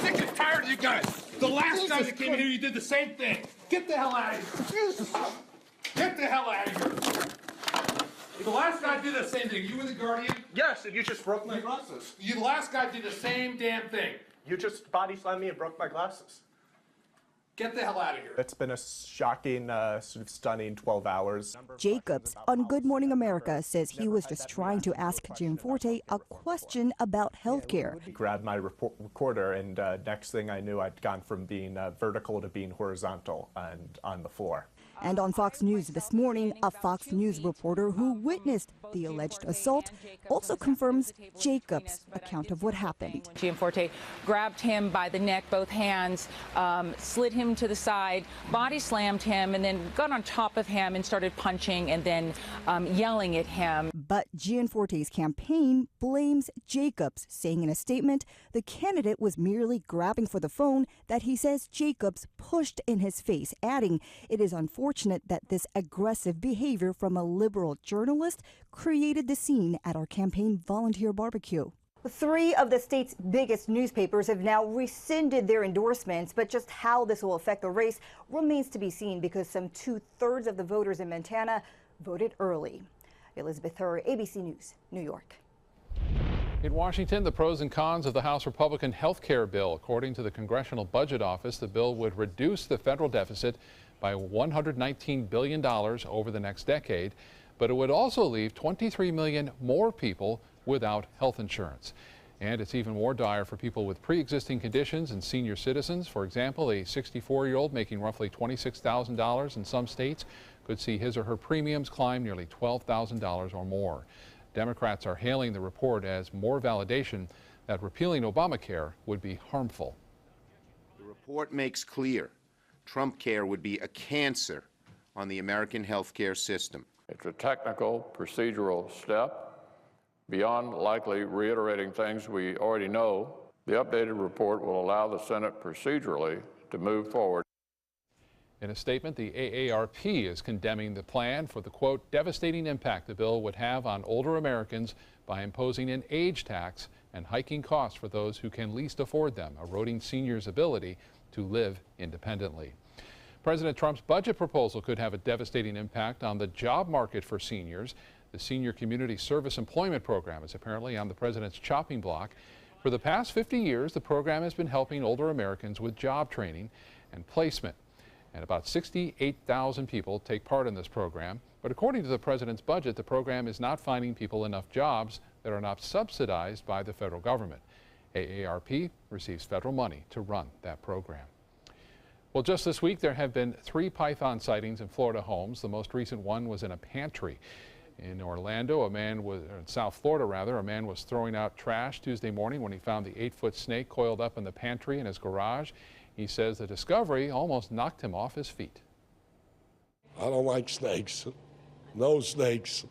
sick and tired of you guys. The last time that came in here, you did the same thing. Get the hell out of here. Get the hell out of here. The last guy did the same thing. You were The Guardian? Yes, and you just broke my glasses. The last guy did the same damn thing. You just body slammed me and broke my glasses. Get the hell out of here. It's been a shocking, sort of stunning 12 hours. Jacobs on Good Morning America says he was just trying to ask Gianforte a question about health care. He grabbed my recorder, and next thing I knew, I'd gone from being vertical to being horizontal and on the floor. And on Fox News this morning, a Fox News reporter who witnessed the alleged assault also confirms Jacobs' account of what happened. Gianforte grabbed him by the neck, both hands, slid him to the side, body slammed him, and then got on top of him and started punching and then yelling at him. But Gianforte's campaign blames Jacobs, saying in a statement the candidate was merely grabbing for the phone that he says Jacobs pushed in his face, adding it is unfortunate that this aggressive behavior from a liberal journalist created the scene at our campaign volunteer barbecue. 3 of the state's biggest newspapers have now rescinded their endorsements, but just how this will affect the race remains to be seen because some 2/3 of the voters in Montana voted early. Elizabeth Herr, ABC News, New York. In Washington, the pros and cons of the House Republican health care bill. According to the Congressional Budget Office, the bill would reduce the federal deficit by $119 billion over the next decade, but it would also leave 23 million more people without health insurance. And it's even more dire for people with pre-existing conditions and senior citizens. For example, a 64-year-old making roughly $26,000 in some states could see his or her premiums climb nearly $12,000 or more. Democrats are hailing the report as more validation that repealing Obamacare would be harmful. The report makes clear Trump Care would be a cancer on the American health care system. It's a technical, procedural step. Beyond likely reiterating things we already know, the updated report will allow the Senate procedurally to move forward. In a statement, the AARP is condemning the plan for the, quote, devastating impact the bill would have on older Americans by imposing an age tax and hiking costs for those who can least afford them, eroding seniors' ability to live independently. President Trump's budget proposal could have a devastating impact on the job market for seniors. The Senior Community Service Employment Program is apparently on the president's chopping block. For the past 50 years, the program has been helping older Americans with job training and placement. And about 68,000 people take part in this program. But according to the president's budget, the program is not finding people enough jobs that are not subsidized by the federal government. AARP receives federal money to run that program. Well, just this week, there have been 3 python sightings in Florida homes. The most recent one was in a pantry. In Orlando, in South Florida rather, a man was throwing out trash Tuesday morning when he found the 8-foot snake coiled up in the pantry in his garage. He says the discovery almost knocked him off his feet. I don't like snakes. No snakes.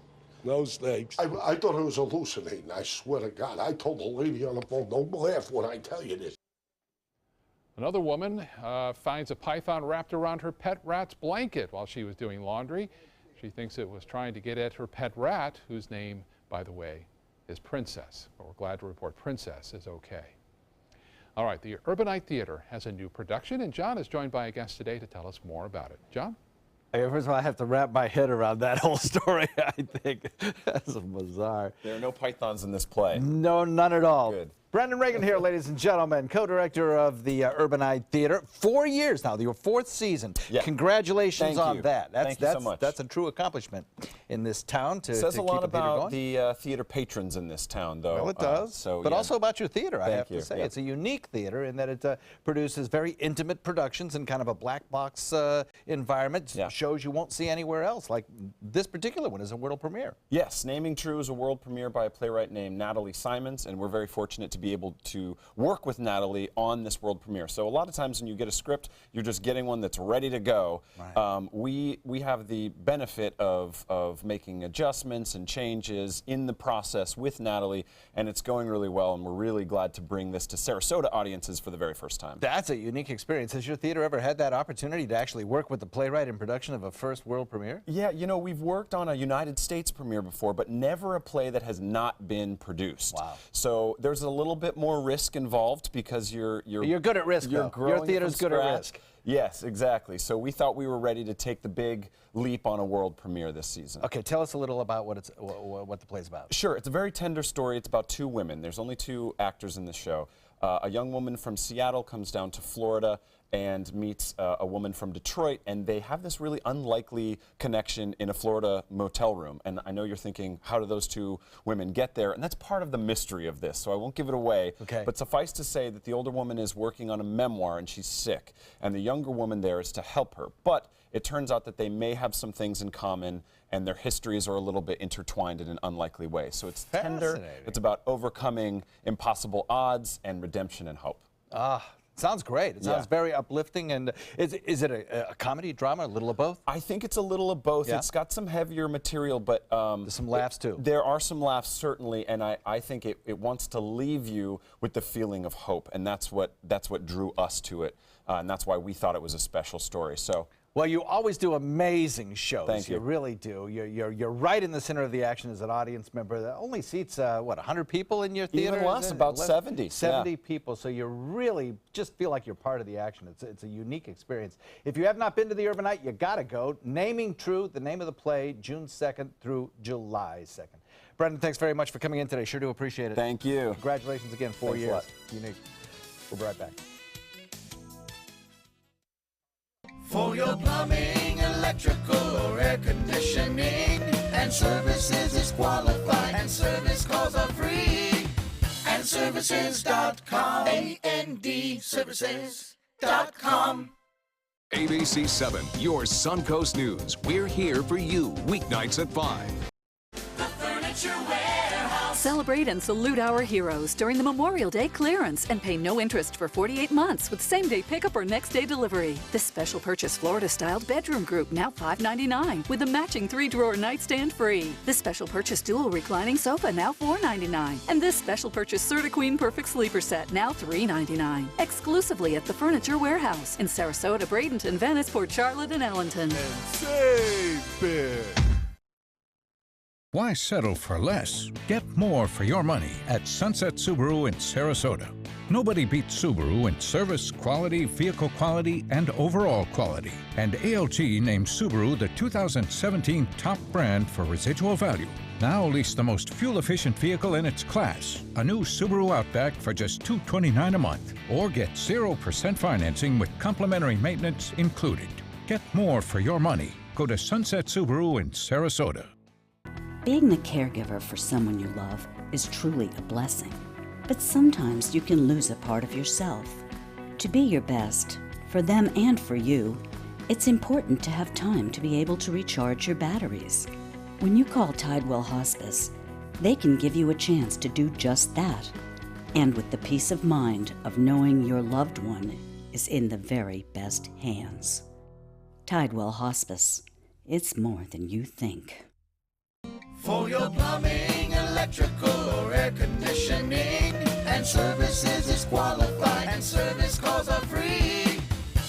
No snakes. I thought it was hallucinating. I swear to God. I told the lady on the phone, don't laugh when I tell you this. Another woman finds a python wrapped around her pet rat's blanket while she was doing laundry. She thinks it was trying to get at her pet rat, whose name, by the way, is Princess. But we're glad to report Princess is okay. All right, the Urbanite Theater has a new production, and John is joined by a guest today to tell us more about it. John? First of all, I have to wrap my head around that whole story, I think. That's bizarre. There are no pythons in this play. No, none at all. Good. Brendan Reagan here, ladies and gentlemen, co-director of the Urbanite Theater. 4 years now, your 4th season. Yeah. Congratulations on that. Thank you so much. That's a true accomplishment in this town to says to a lot keep a theater about going. the theater patrons in this town, though. Well, it does. But yeah. also about your theater, I have to say. Yeah. It's a unique theater in that it produces very intimate productions in kind of a black box environment. Yeah. Shows you won't see anywhere else. Like this particular one is a world premiere. Yes, Naming True is a world premiere by a playwright named Natalie Simons, and we're very fortunate to be able to work with Natalie on this world premiere. So a lot of times when you get a script, you're just getting one that's ready to go. Right. We have the benefit of making adjustments and changes in the process with Natalie, and it's going really well, and we're really glad to bring this to Sarasota audiences for the very first time. That's a unique experience. Has your theater ever had that opportunity to actually work with the playwright in production of a first world premiere? Yeah, you know, we've worked on a United States premiere before, but never a play that has not been produced. Wow. So there's a little bit more risk involved because you're good at risk. Your theater's good at risk. Yes, exactly. So we thought we were ready to take the big leap on a world premiere this season. Okay, tell us a little about what the play's about. Sure, it's a very tender story. It's about 2 women. There's only 2 actors in the show. A young woman from Seattle comes down to Florida and meets a woman from Detroit, and they have this really unlikely connection in a Florida motel room. And I know you're thinking, how do those 2 women get there? And that's part of the mystery of this, so I won't give it away. Okay. But suffice to say that the older woman is working on a memoir, and she's sick, and the younger woman there is to help her. But it turns out that they may have some things in common, and their histories are a little bit intertwined in an unlikely way. So it's tender, it's about overcoming impossible odds, and redemption and hope. Sounds great. It sounds very uplifting. And is it a comedy, drama, a little of both? I think it's a little of both. Yeah? It's got some heavier material, but there's some laughs too. There are some laughs, certainly, and I think it wants to leave you with the feeling of hope, and that's what drew us to it, and that's why we thought it was a special story. So. Well, you always do amazing shows. Thank you. You really do. You're right in the center of the action as an audience member. That only seats, 100 people in your theater? Even less, about 70. 70 people. So you really just feel like you're part of the action. It's a unique experience. If you have not been to the Urbanite, you got to go. Naming True, the name of the play, June 2nd through July 2nd. Brendan, thanks very much for coming in today. Sure do appreciate it. Thank you. Congratulations again, 4 years. Unique. We'll be right back. For your plumbing, electrical, or air conditioning, and services is qualified, and service calls are free. And andservices.com. andservices.com. ABC 7, your Suncoast News. We're here for you weeknights at 5. Celebrate and salute our heroes during the Memorial Day clearance and pay no interest for 48 months with same-day pickup or next-day delivery. This special purchase Florida-styled bedroom group now $5.99 with a matching 3-drawer nightstand free. This special purchase dual reclining sofa now $4.99. And this special purchase Serta-Queen Perfect Sleeper Set now $3.99. Exclusively at the Furniture Warehouse in Sarasota, Bradenton, Venice, Port Charlotte, and Allenton. Save big. Why settle for less? Get more for your money at Sunset Subaru in Sarasota. Nobody beats Subaru in service, quality, vehicle quality, and overall quality. And ALG named Subaru the 2017 top brand for residual value. Now lease the most fuel-efficient vehicle in its class, a new Subaru Outback for just $229 a month. Or get 0% financing with complimentary maintenance included. Get more for your money. Go to Sunset Subaru in Sarasota. Being the caregiver for someone you love is truly a blessing. But sometimes you can lose a part of yourself. To be your best, for them and for you, it's important to have time to be able to recharge your batteries. When you call Tidewell Hospice, they can give you a chance to do just that. And with the peace of mind of knowing your loved one is in the very best hands. Tidewell Hospice. It's more than you think. For your plumbing, electrical, or air conditioning, and services is qualified, and service calls are free.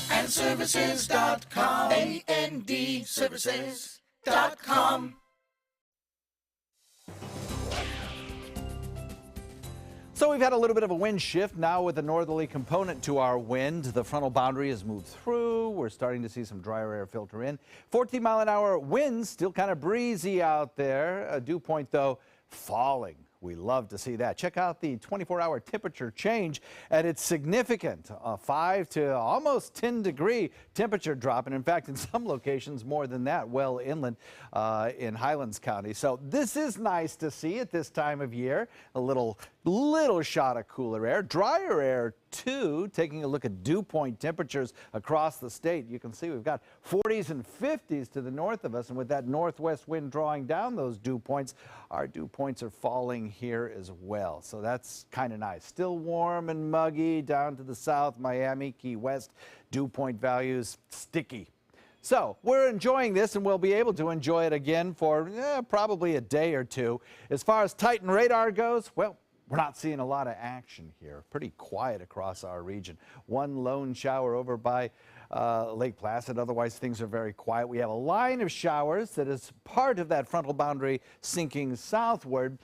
andservices.com. andservices.com. So we've had a little bit of a wind shift now with a northerly component to our wind. The frontal boundary has moved through. We're starting to see some drier air filter in. 14-mile-an-hour winds, still kind of breezy out there. A dew point, though, falling. We love to see that. Check out the 24-hour temperature change, and it's significant. A 5 to almost 10-degree temperature drop, and in fact, in some locations more than that, well inland in Highlands County. So this is nice to see at this time of year. A little shot of cooler air, drier air too. Taking a look at dew point temperatures across the state, you can see we've got 40s and 50s to the north of us, and with that northwest wind drawing down those dew points, our dew points are falling here as well. So that's kind of nice. Still warm and muggy down to the south, Miami, Key West, dew point values sticky. So we're enjoying this, and we'll be able to enjoy it again for probably a day or two. As far as Titan radar goes, well, we're not seeing a lot of action here. Pretty quiet across our region. One lone shower over by Lake Placid. Otherwise, things are very quiet. We have a line of showers that is part of that frontal boundary sinking southward.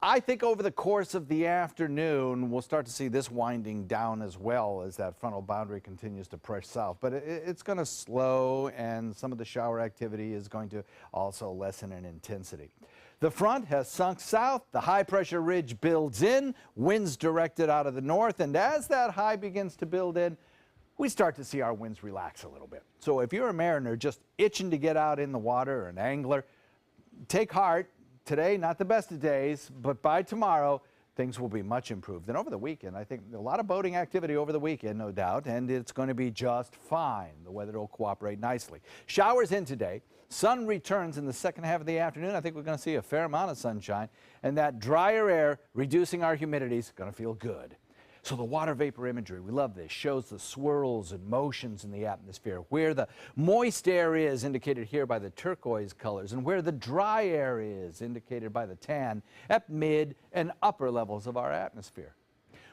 I think over the course of the afternoon, we'll start to see this winding down as well as that frontal boundary continues to push south. But it's going to slow, and some of the shower activity is going to also lessen in intensity. The front has sunk south, the high-pressure ridge builds in, winds directed out of the north, and as that high begins to build in, we start to see our winds relax a little bit. So if you're a mariner just itching to get out in the water, or an angler, take heart. Today, not the best of days, but by tomorrow, things will be much improved. And over the weekend, I think a lot of boating activity over the weekend, no doubt, and it's going to be just fine. The weather will cooperate nicely. Showers in today. Sun returns in the second half of the afternoon. I think we're going to see a fair amount of sunshine, and that drier air reducing our humidity is going to feel good. So the water vapor imagery, we love this, shows the swirls and motions in the atmosphere, where the moist air is indicated here by the turquoise colors, and where the dry air is indicated by the tan at mid and upper levels of our atmosphere.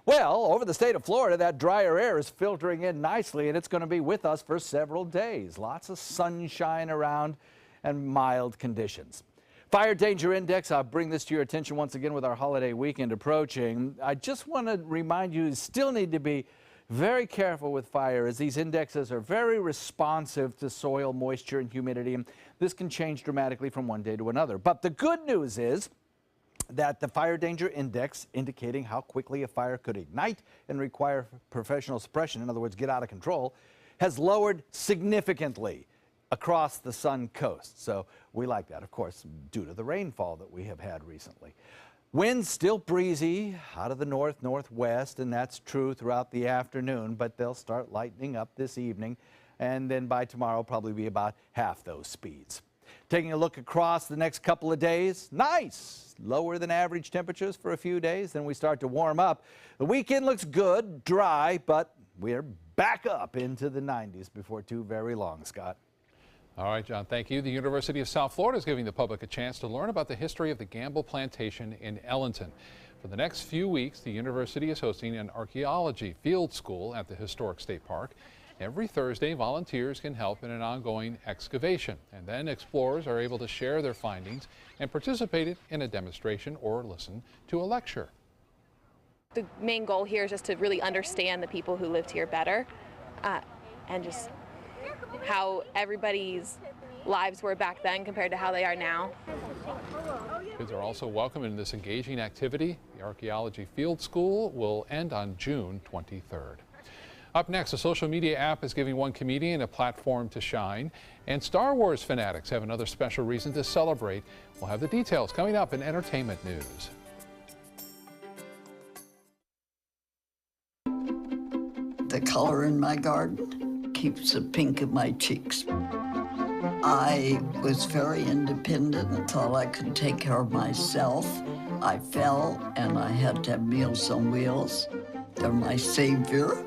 Well, over the state of Florida, that drier air is filtering in nicely, and it's going to be with us for several days. Lots of sunshine around and mild conditions. Fire danger index, I'll bring this to your attention once again with our holiday weekend approaching. I just want to remind you still need to be very careful with fire, as these indexes are very responsive to soil moisture and humidity, and this can change dramatically from one day to another. But the good news is that the fire danger index, indicating how quickly a fire could ignite and require professional suppression, in other words, get out of control, has lowered significantly across the Sun Coast. So we like that, of course, due to the rainfall that we have had recently. Winds still breezy out of the north-northwest, and that's true throughout the afternoon, but they'll start lightening up this evening, and then by tomorrow probably be about half those speeds. Taking a look across the next couple of days, nice, lower than average temperatures for a few days, then we start to warm up. The weekend looks good, dry, but we're back up into the 90s before too very long, Scott. All right, John, thank you. The University of South Florida is giving the public a chance to learn about the history of the Gamble Plantation in Ellenton. For the next few weeks, the university is hosting an archaeology field school at the historic state park. Every Thursday, volunteers can help in an ongoing excavation, and then explorers are able to share their findings and participate in a demonstration or listen to a lecture. The main goal here is just to really understand the people who lived here better, and just how everybody's lives were back then compared to how they are now. Kids are also welcome in this engaging activity. The Archaeology Field School will end on June 23rd. Up next, a social media app is giving one comedian a platform to shine, and Star Wars fanatics have another special reason to celebrate. We'll have the details coming up in entertainment news. The color in my garden keeps the pink in my cheeks. I was very independent and thought I could take care of myself. I fell and I had to have Meals on Wheels. They're my savior.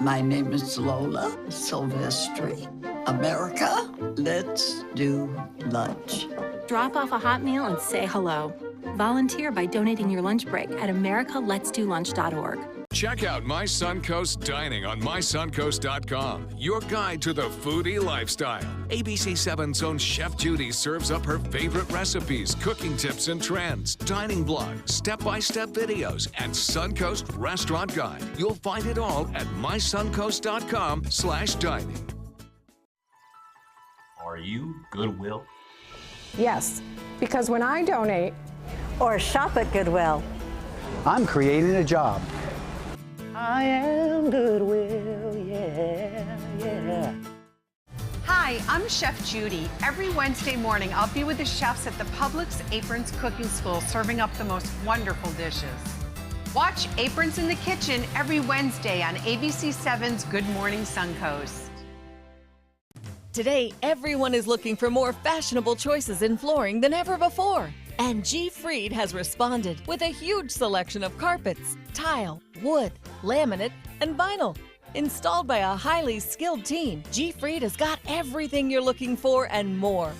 My name is Lola Silvestri. America, let's do lunch. Drop off a hot meal and say hello. Volunteer by donating your lunch break at americalet'sdolunch.org. Check out My Suncoast Dining on mysuncoast.com, your guide to the foodie lifestyle. ABC 7's own Chef Judy serves up her favorite recipes, cooking tips and trends, dining blog, step-by-step videos, and Suncoast Restaurant Guide. You'll find it all at mysuncoast.com/dining. Are you Goodwill? Yes, because when I donate or shop at Goodwill, I'm creating a job. I am Goodwill, yeah, yeah. Hi, I'm Chef Judy. Every Wednesday morning, I'll be with the chefs at the Publix Aprons Cooking School serving up the most wonderful dishes. Watch Aprons in the Kitchen every Wednesday on ABC 7's Good Morning Suncoast. Today, everyone is looking for more fashionable choices in flooring than ever before. And G. Fried has responded with a huge selection of carpets, tile, wood, laminate, and vinyl. Installed by a highly skilled team, G. Fried has got everything you're looking for and more.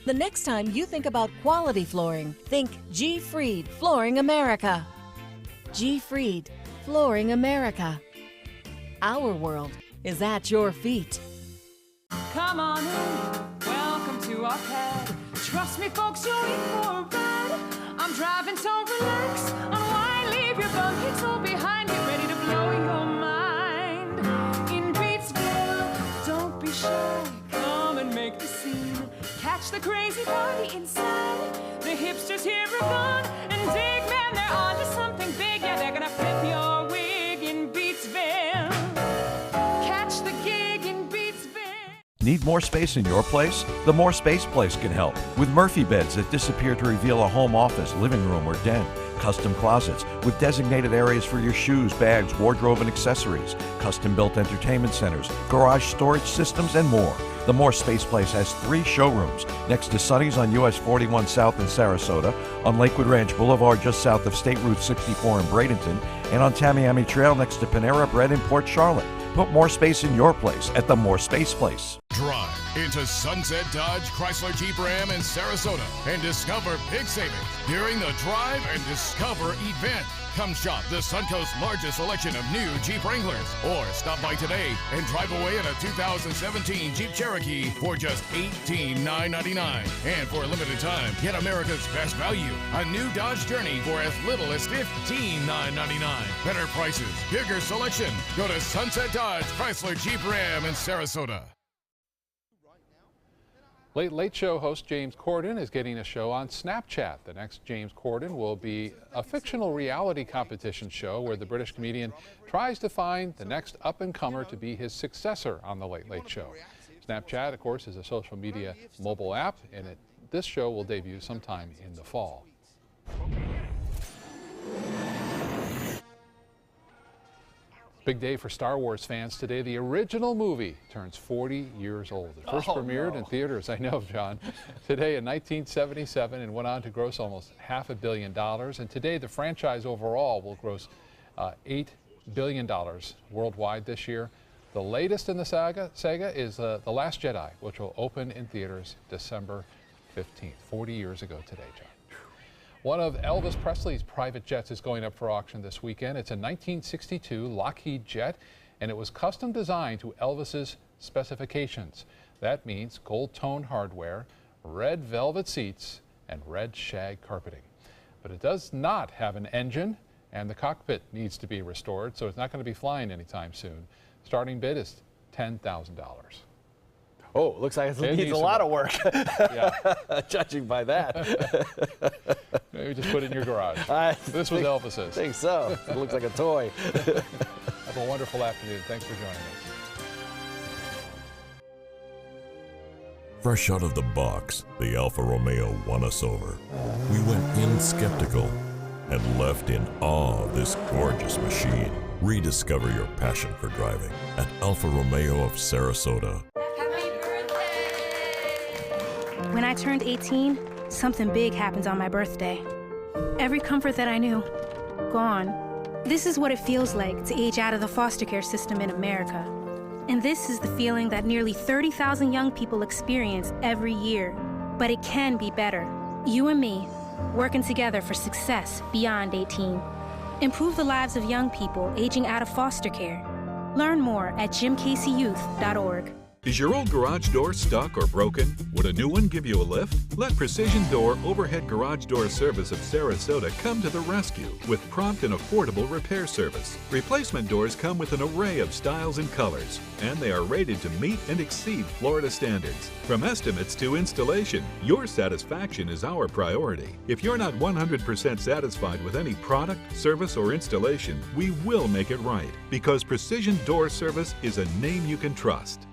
The next time you think about quality flooring, think G. Fried Flooring America. G. Fried Flooring America. Our world is at your feet. Come on in, welcome to our pad. Trust me, folks, you're in for a ride. I'm driving, so relax. Unwind, leave your buckets all behind. Get ready to blow your mind. In Beatsville, don't be shy. Come and make the scene. Catch the crazy party inside. The hipsters here are gone. And dig, man, they're on to something big. Yeah, they're gonna flip your wig in Beatsville. Catch the gig in Beatsville. Need more space in your place? The More Space Place can help with Murphy beds that disappear to reveal a home office, living room, or den. Custom closets with designated areas for your shoes, bags, wardrobe, and accessories. Custom-built entertainment centers, garage storage systems, and more. The More Space Place has 3 showrooms next to Sonny's on US 41 South in Sarasota, on Lakewood Ranch Boulevard just south of State Route 64 in Bradenton, and on Tamiami Trail next to Panera Bread in Port Charlotte. Put more space in your place at the More Space Place. Drive into Sunset Dodge Chrysler Jeep Ram in Sarasota and discover big savings during the Drive and Discover event. Come shop the Suncoast's largest selection of new Jeep Wranglers, or stop by today and drive away in a 2017 Jeep Cherokee for just $18,999. And for a limited time, get America's best value, a new Dodge Journey for as little as $15,999. Better prices, bigger selection. Go to Sunset Dodge Chrysler Jeep Ram in Sarasota. Late Late Show host James Corden is getting a show on Snapchat. The next James Corden will be a fictional reality competition show where the British comedian tries to find the next up-and-comer to be his successor on The Late Late Show. Snapchat, of course, is a social media mobile app, and this show will debut sometime in the fall. Big day for Star Wars fans today. The original movie turns 40 years old. It first premiered in theaters, I know, John, today in 1977 and went on to gross almost $500 million. And today the franchise overall will gross $8 billion worldwide this year. The latest in the saga is The Last Jedi, which will open in theaters December 15th, 40 years ago today, John. One of Elvis Presley's private jets is going up for auction this weekend. It's a 1962 Lockheed jet, and it was custom designed to Elvis's specifications. That means gold tone hardware, red velvet seats, and red shag carpeting. But it does not have an engine, and the cockpit needs to be restored, so it's not going to be flying anytime soon. Starting bid is $10,000. Oh, looks like it needs a lot of work, judging by that. Maybe just put it in your garage. This was Elvis's. I think so. It looks like a toy. Have a wonderful afternoon. Thanks for joining us. Fresh out of the box, the Alfa Romeo won us over. We went in skeptical and left in awe of this gorgeous machine. Rediscover your passion for driving at Alfa Romeo of Sarasota. When I turned 18, something big happened on my birthday. Every comfort that I knew, gone. This is what it feels like to age out of the foster care system in America. And this is the feeling that nearly 30,000 young people experience every year. But it can be better. You and me, working together for success beyond 18. Improve the lives of young people aging out of foster care. Learn more at jimcaseyouth.org. Is your old garage door stuck or broken? Would a new one give you a lift? Let Precision Door Overhead Garage Door Service of Sarasota come to the rescue with prompt and affordable repair service. Replacement doors come with an array of styles and colors, and they are rated to meet and exceed Florida standards. From estimates to installation, your satisfaction is our priority. If you're not 100% satisfied with any product, service, or installation, we will make it right, because Precision Door Service is a name you can trust.